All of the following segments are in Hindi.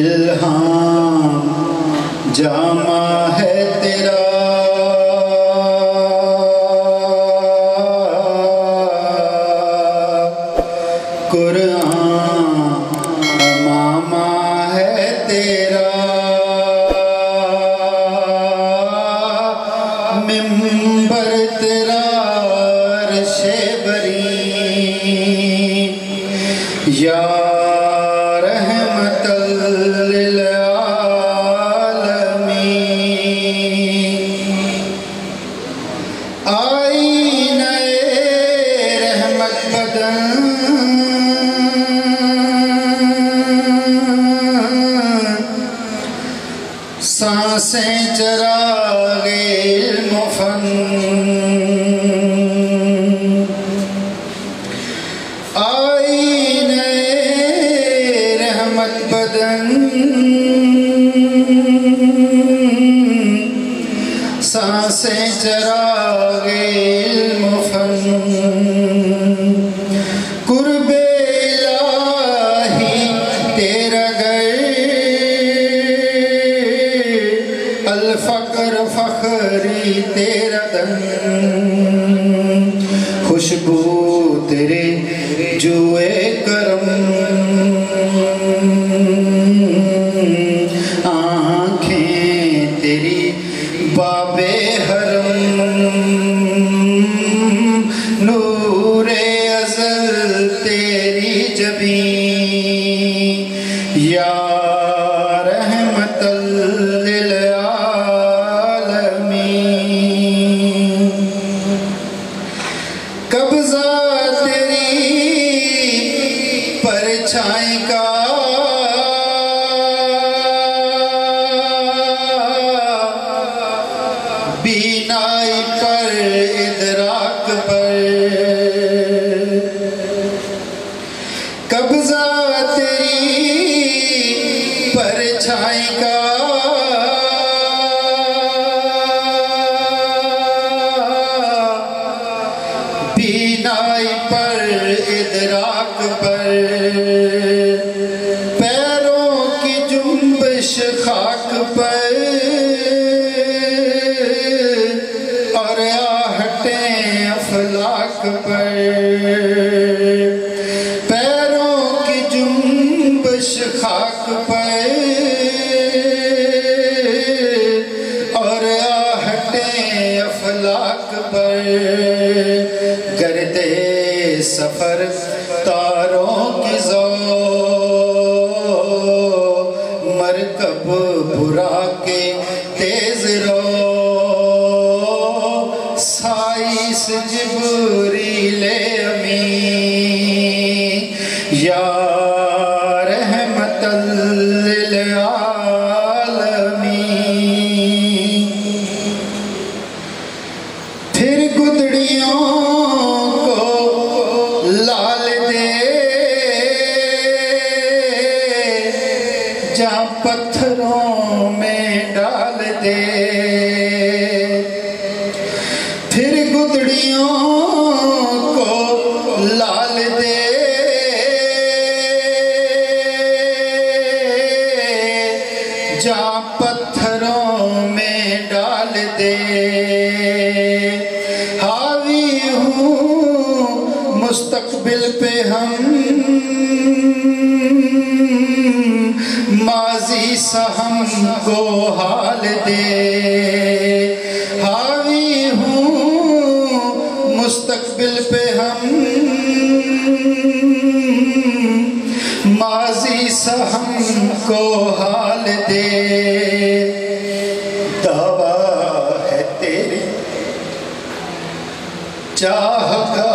इल्हाम जामा है तेरा, कुरान मामा है तेरा, मिंबर तेरा अर्शे बरी, या रहमतल लिल आलमीन। आईने रहमत बदन सांसें चरागे इल्म फन, आईने रहमत बदन सांसें चरागे इल्म फन, कुर्बे इलाही तेरा घर, अल-फक्र फखरी तेरा दन, खुशबू तेरे जुए करम, आँखें तेरी बाबे हरम, नूरे अज़ल तेरी जबी, या रहमतल लिल आलमीन। कब्ज़ा तेरी परछाई का, बीनाई पर इदराक पर, कब्ज़ा तेरी परछाई का, बीनाई पर इदराक पर, पैरों की जुम्बिश खाक पर, और आहटें अफलाक पर, पैरों की जुम्बिश खाक पर, और आहटें अफलाक पर, करते सफर तारों की ज़ो, मरकब बुरा के तेज रो, साइस जिब्रील अमीन, या रहमतल लिल आलमीन। फिर गुदड़ियों को लाल दे, जहाँ पत्थरों में डाल दे, फिर गुदड़ियों को लाल दे, जहाँ पत्थरों में डाल दे, हावी हूँ मुस्तकबिल पे हम, माजी सा हमको हाल दे, हावी हूँ मुस्तकबिल पे हम, माजी सा हमको हाल दे, दावा है तेरी चाह का,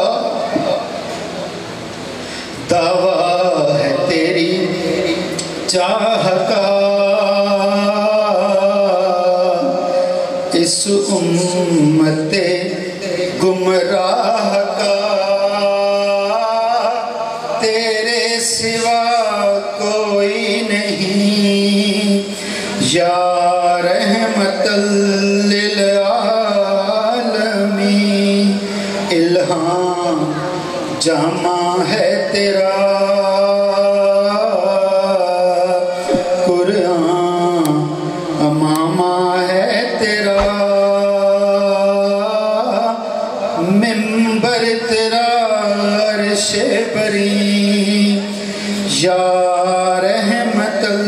दावा है तेरी चाह का, इस उम्मते गुमराह का, तेरे सिवा कोई नहीं, या रहमतल लिल आलमीन। इल्हाम जामा है तेरा, रहमतल